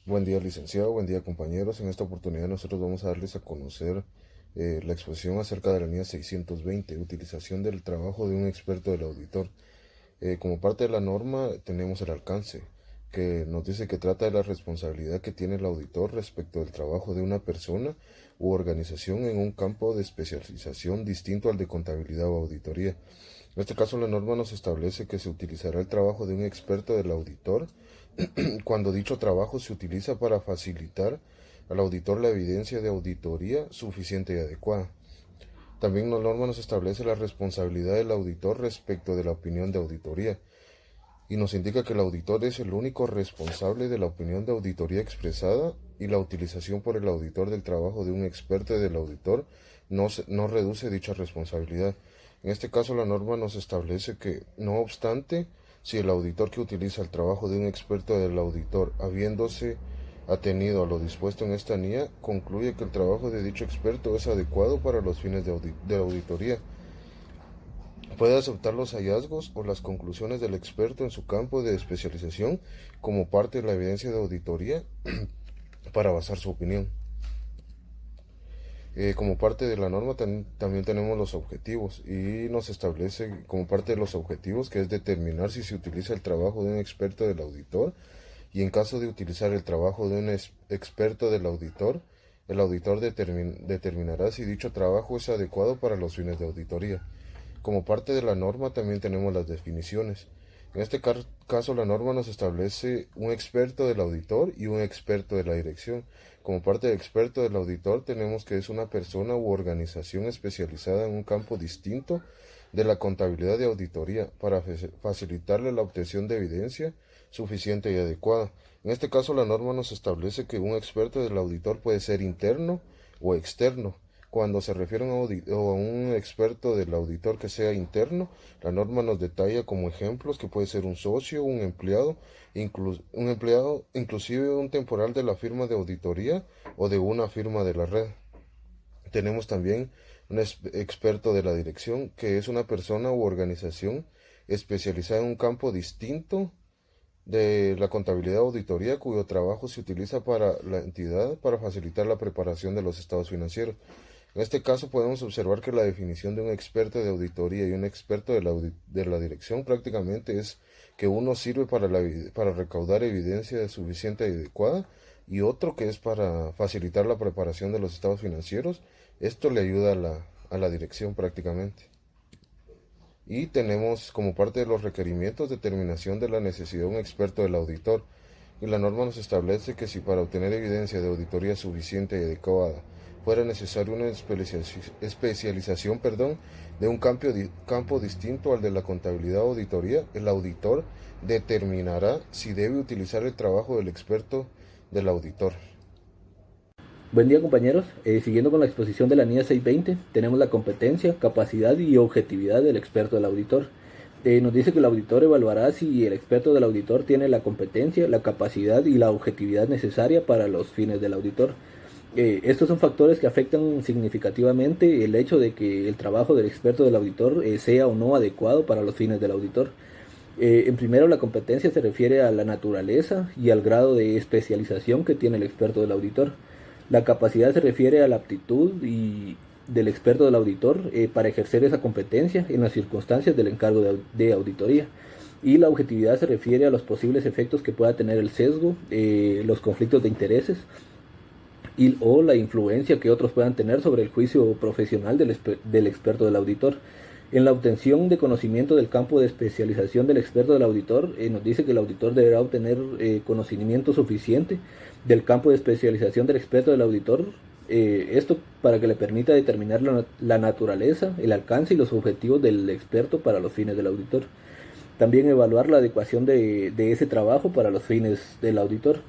Buen día, licenciado, buen día, compañeros. En esta oportunidad nosotros vamos a darles a conocer la exposición acerca de la línea 620, utilización del trabajo de un experto del auditor. Como parte de la norma tenemos el alcance, que nos dice que trata de la responsabilidad que tiene el auditor respecto del trabajo de una persona u organización en un campo de especialización distinto al de contabilidad o auditoría. En este caso, la norma nos establece que se utilizará el trabajo de un experto del auditor cuando dicho trabajo se utiliza para facilitar al auditor la evidencia de auditoría suficiente y adecuada. También la norma nos establece la responsabilidad del auditor respecto de la opinión de auditoría y nos indica que el auditor es el único responsable de la opinión de auditoría expresada y la utilización por el auditor del trabajo de un experto del auditor no reduce dicha responsabilidad. En este caso, la norma nos establece que, no obstante, si el auditor que utiliza el trabajo de un experto del auditor, habiéndose atenido a lo dispuesto en esta NIA, concluye que el trabajo de dicho experto es adecuado para los fines de auditoría, puede aceptar los hallazgos o las conclusiones del experto en su campo de especialización como parte de la evidencia de auditoría para basar su opinión. Como parte de la norma también tenemos los objetivos y nos establece como parte de los objetivos que es determinar si se utiliza el trabajo de un experto del auditor y en caso de utilizar el trabajo de un experto del auditor, el auditor determinará si dicho trabajo es adecuado para los fines de auditoría. Como parte de la norma también tenemos las definiciones. En este caso la norma nos establece un experto del auditor y un experto de la dirección. Como parte del experto del auditor tenemos que es una persona u organización especializada en un campo distinto de la contabilidad de auditoría para facilitarle la obtención de evidencia suficiente y adecuada. En este caso la norma nos establece que un experto del auditor puede ser interno o externo. Cuando se refiere a un experto del auditor que sea interno, la norma nos detalla como ejemplos que puede ser un socio, un empleado, inclusive un temporal de la firma de auditoría o de una firma de la red. Tenemos también un experto de la dirección, que es una persona u organización especializada en un campo distinto de la contabilidad auditoría cuyo trabajo se utiliza para la entidad para facilitar la preparación de los estados financieros. En este caso podemos observar que la definición de un experto de auditoría y un experto de la dirección prácticamente es que uno sirve para recaudar evidencia suficiente y adecuada y otro que es para facilitar la preparación de los estados financieros. Esto le ayuda a la dirección prácticamente. Y tenemos como parte de los requerimientos determinación de la necesidad de un experto del auditor. Y la norma nos establece que si para obtener evidencia de auditoría suficiente y adecuada fuera necesario una especialización de un campo distinto al de la contabilidad o auditoría, el auditor determinará si debe utilizar el trabajo del experto del auditor. Buen día, compañeros. Siguiendo con la exposición de la NIA 620, tenemos la competencia, capacidad y objetividad del experto del auditor. Nos dice que el auditor evaluará si el experto del auditor tiene la competencia, la capacidad y la objetividad necesaria para los fines del auditor. Estos son factores que afectan significativamente el hecho de que el trabajo del experto del auditor sea o no adecuado para los fines del auditor. En primero, la competencia se refiere a la naturaleza y al grado de especialización que tiene el experto del auditor. La capacidad se refiere a la aptitud del experto del auditor para ejercer esa competencia en las circunstancias del encargo de auditoría. Y la objetividad se refiere a los posibles efectos que pueda tener el sesgo, los conflictos de intereses o la influencia que otros puedan tener sobre el juicio profesional del experto del auditor. En la obtención de conocimiento del campo de especialización del experto del auditor, nos dice que el auditor deberá obtener conocimiento suficiente del campo de especialización del experto del auditor, esto para que le permita determinar la naturaleza, el alcance y los objetivos del experto para los fines del auditor. También evaluar la adecuación de ese trabajo para los fines del auditor.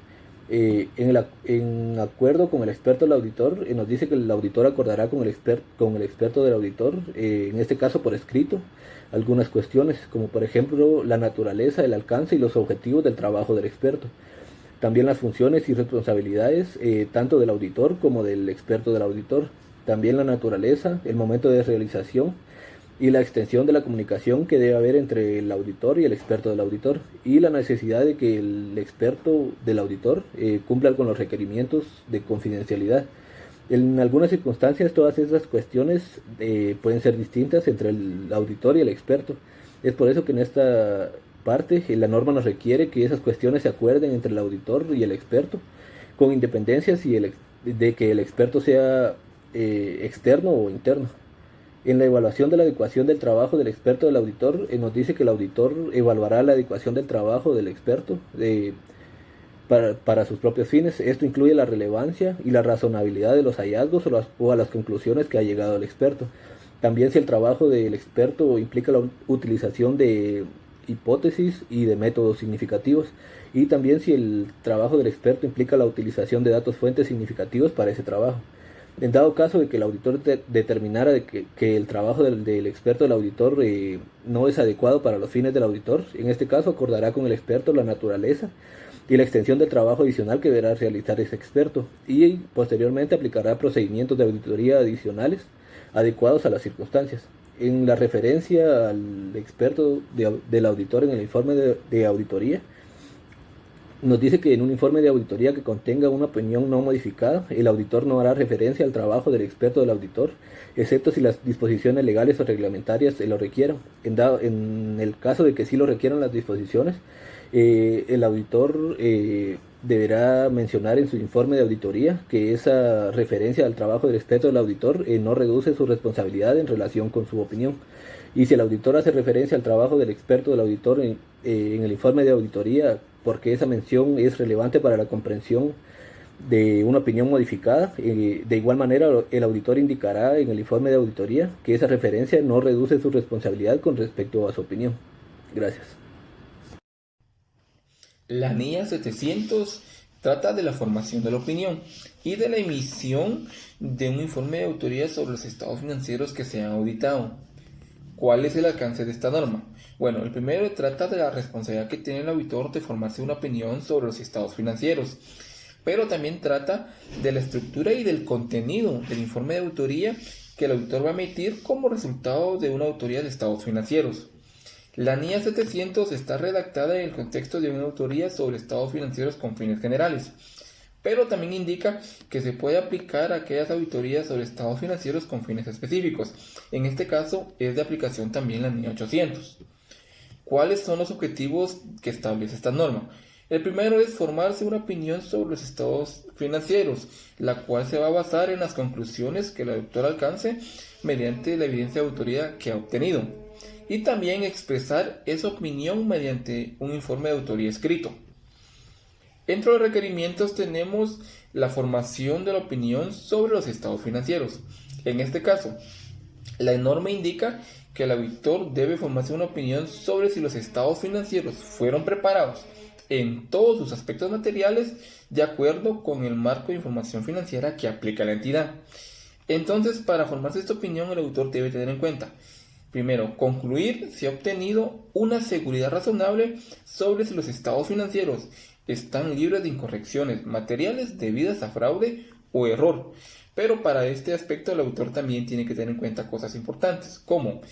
En acuerdo con el experto del auditor, nos dice que el auditor acordará con el experto del auditor, en este caso por escrito, algunas cuestiones, como por ejemplo la naturaleza, el alcance y los objetivos del trabajo del experto. También las funciones y responsabilidades, tanto del auditor como del experto del auditor. También la naturaleza, el momento de realización y la extensión de la comunicación que debe haber entre el auditor y el experto del auditor, y la necesidad de que el experto del auditor cumpla con los requerimientos de confidencialidad. En algunas circunstancias todas esas cuestiones pueden ser distintas entre el auditor y el experto. Es por eso que en esta parte la norma nos requiere que esas cuestiones se acuerden entre el auditor y el experto, con independencia de que el experto sea externo o interno. En la evaluación de la adecuación del trabajo del experto del auditor, nos dice que el auditor evaluará la adecuación del trabajo del experto para sus propios fines. Esto incluye la relevancia y la razonabilidad de los hallazgos o a las conclusiones que ha llegado el experto. También si el trabajo del experto implica la utilización de hipótesis y de métodos significativos, y también si el trabajo del experto implica la utilización de datos fuentes significativos para ese trabajo. En dado caso de que el auditor determinara que el trabajo del experto del auditor no es adecuado para los fines del auditor, en este caso acordará con el experto la naturaleza y la extensión del trabajo adicional que deberá realizar ese experto, y posteriormente aplicará procedimientos de auditoría adicionales adecuados a las circunstancias. En la referencia al experto del auditor en el informe de auditoría, nos dice que en un informe de auditoría que contenga una opinión no modificada, el auditor no hará referencia al trabajo del experto del auditor, excepto si las disposiciones legales o reglamentarias lo requieran. En el caso de que sí lo requieran las disposiciones, el auditor deberá mencionar en su informe de auditoría que esa referencia al trabajo del experto del auditor no reduce su responsabilidad en relación con su opinión. Y si el auditor hace referencia al trabajo del experto del auditor en el informe de auditoría, porque esa mención es relevante para la comprensión de una opinión modificada, de igual manera el auditor indicará en el informe de auditoría que esa referencia no reduce su responsabilidad con respecto a su opinión. Gracias. La NIA 700 trata de la formación de la opinión y de la emisión de un informe de auditoría sobre los estados financieros que se han auditado. ¿Cuál es el alcance de esta norma? Bueno, el primero trata de la responsabilidad que tiene el auditor de formarse una opinión sobre los estados financieros, pero también trata de la estructura y del contenido del informe de auditoría que el auditor va a emitir como resultado de una auditoría de estados financieros. La NIA 700 está redactada en el contexto de una auditoría sobre estados financieros con fines generales, pero también indica que se puede aplicar a aquellas auditorías sobre estados financieros con fines específicos. En este caso es de aplicación también la NIA 800. ¿Cuáles son los objetivos que establece esta norma? El primero es formarse una opinión sobre los estados financieros, la cual se va a basar en las conclusiones que el auditor alcance mediante la evidencia de auditoría que ha obtenido, y también expresar esa opinión mediante un informe de auditoría escrito. Entre los requerimientos tenemos la formación de la opinión sobre los estados financieros. En este caso, la norma indica que el auditor debe formarse una opinión sobre si los estados financieros fueron preparados en todos sus aspectos materiales de acuerdo con el marco de información financiera que aplica la entidad. Entonces, para formarse esta opinión, el auditor debe tener en cuenta: primero, concluir si ha obtenido una seguridad razonable sobre si los estados financieros están libres de incorrecciones materiales debidas a fraude o error. Pero para este aspecto el auditor también tiene que tener en cuenta cosas importantes, como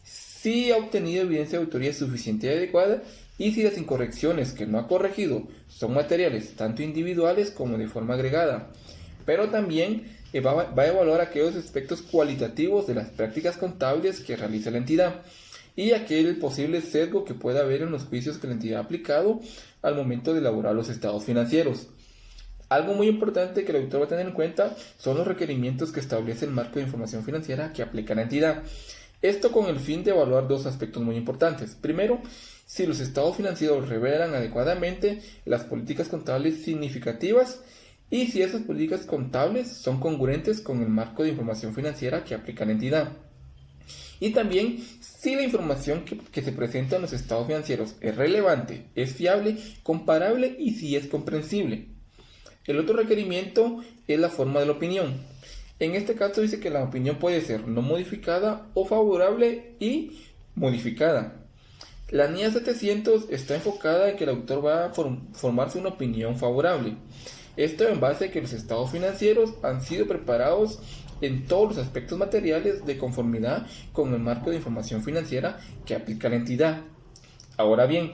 si ha obtenido evidencia de auditoría suficiente y adecuada, y si las incorrecciones que no ha corregido son materiales tanto individuales como de forma agregada. Pero también va a evaluar aquellos aspectos cualitativos de las prácticas contables que realiza la entidad y aquel posible sesgo que pueda haber en los juicios que la entidad ha aplicado al momento de elaborar los estados financieros. Algo muy importante que el auditor va a tener en cuenta son los requerimientos que establece el marco de información financiera que aplica la entidad. Esto con el fin de evaluar dos aspectos muy importantes. Primero, si los estados financieros revelan adecuadamente las políticas contables significativas y si esas políticas contables son congruentes con el marco de información financiera que aplica la entidad. Y también si la información que se presenta en los estados financieros es relevante, es fiable, comparable y si es comprensible. El otro requerimiento es la forma de la opinión. En este caso dice que la opinión puede ser no modificada o favorable y modificada. La NIA 700 está enfocada en que el auditor va a formarse una opinión favorable. Esto en base a que los estados financieros han sido preparados en todos los aspectos materiales de conformidad con el marco de información financiera que aplica la entidad. Ahora bien,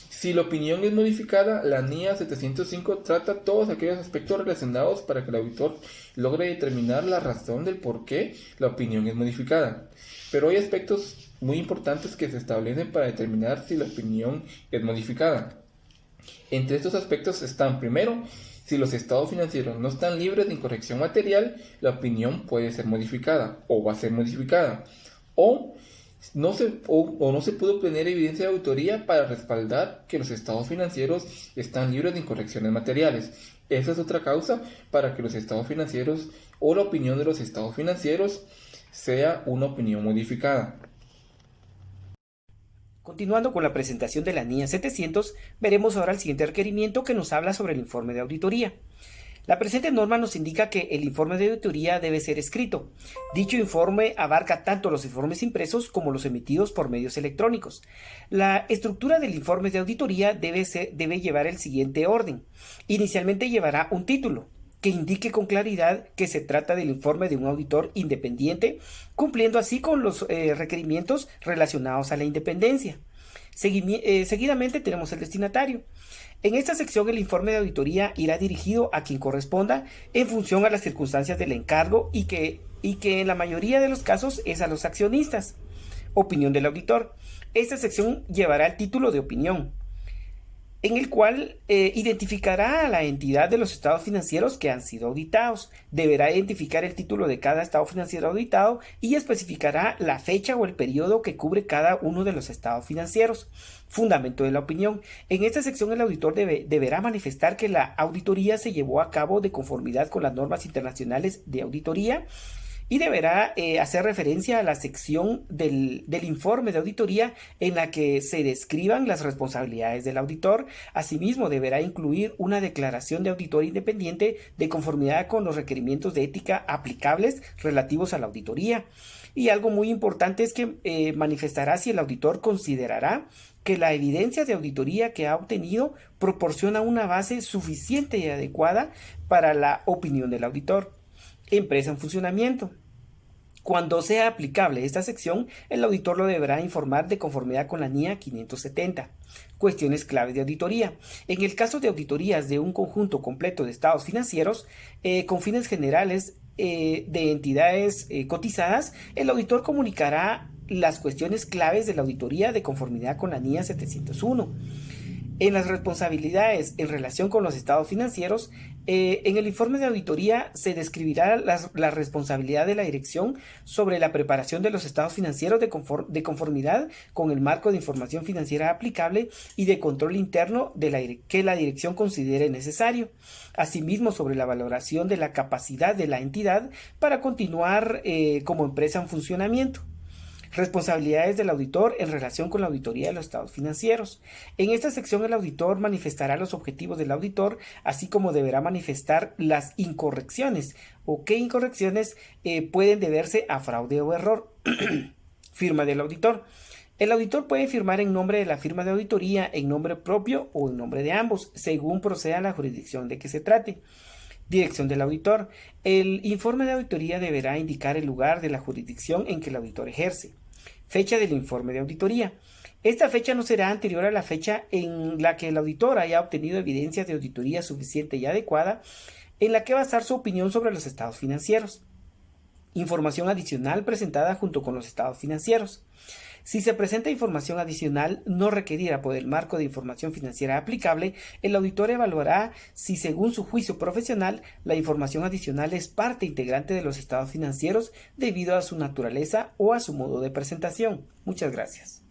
si la opinión es modificada, la NIA 705 trata todos aquellos aspectos relacionados para que el auditor logre determinar la razón del por qué la opinión es modificada. Pero hay aspectos muy importantes que se establecen para determinar si la opinión es modificada. Entre estos aspectos están, primero, si los estados financieros no están libres de incorrección material, la opinión puede ser modificada o va a ser modificada. O no se pudo obtener evidencia de auditoría para respaldar que los estados financieros están libres de incorrecciones materiales. Esa es otra causa para que los estados financieros o la opinión de los estados financieros sea una opinión modificada. Continuando con la presentación de la NIA 700, veremos ahora el siguiente requerimiento que nos habla sobre el informe de auditoría. La presente norma nos indica que el informe de auditoría debe ser escrito. Dicho informe abarca tanto los informes impresos como los emitidos por medios electrónicos. La estructura del informe de auditoría debe llevar el siguiente orden. Inicialmente llevará un título que indique con claridad que se trata del informe de un auditor independiente, cumpliendo así con los requerimientos relacionados a la independencia. Seguidamente tenemos el destinatario. En esta sección el informe de auditoría irá dirigido a quien corresponda en función a las circunstancias del encargo y que en la mayoría de los casos es a los accionistas. Opinión del auditor. Esta sección llevará el título de opinión, en el cual identificará a la entidad de los estados financieros que han sido auditados. Deberá identificar el título de cada estado financiero auditado y especificará la fecha o el periodo que cubre cada uno de los estados financieros. Fundamento de la opinión. En esta sección el auditor deberá manifestar que la auditoría se llevó a cabo de conformidad con las normas internacionales de auditoría y deberá hacer referencia a la sección del informe de auditoría en la que se describan las responsabilidades del auditor. Asimismo, deberá incluir una declaración de auditor independiente de conformidad con los requerimientos de ética aplicables relativos a la auditoría. Y algo muy importante es que manifestará si el auditor considerará que la evidencia de auditoría que ha obtenido proporciona una base suficiente y adecuada para la opinión del auditor. Empresa en funcionamiento. Cuando sea aplicable esta sección, el auditor lo deberá informar de conformidad con la NIA 570. Cuestiones claves de auditoría. En el caso de auditorías de un conjunto completo de estados financieros, con fines generales de entidades cotizadas, el auditor comunicará las cuestiones claves de la auditoría de conformidad con la NIA 701. En las responsabilidades en relación con los estados financieros, en el informe de auditoría se describirá la responsabilidad de la dirección sobre la preparación de los estados financieros de conformidad con el marco de información financiera aplicable y de control interno que la dirección considere necesario. Asimismo, sobre la valoración de la capacidad de la entidad para continuar como empresa en funcionamiento. Responsabilidades del auditor en relación con la auditoría de los estados financieros. En esta sección el auditor manifestará los objetivos del auditor, así como deberá manifestar las incorrecciones o qué incorrecciones pueden deberse a fraude o error. Firma del auditor. El auditor puede firmar en nombre de la firma de auditoría, en nombre propio o en nombre de ambos, según proceda la jurisdicción de que se trate. Dirección del auditor. El informe de auditoría deberá indicar el lugar de la jurisdicción en que el auditor ejerce. Fecha del informe de auditoría. Esta fecha no será anterior a la fecha en la que el auditor haya obtenido evidencia de auditoría suficiente y adecuada en la que basar su opinión sobre los estados financieros. Información adicional presentada junto con los estados financieros. Si se presenta información adicional no requerida por el marco de información financiera aplicable, el auditor evaluará si, según su juicio profesional, la información adicional es parte integrante de los estados financieros debido a su naturaleza o a su modo de presentación. Muchas gracias.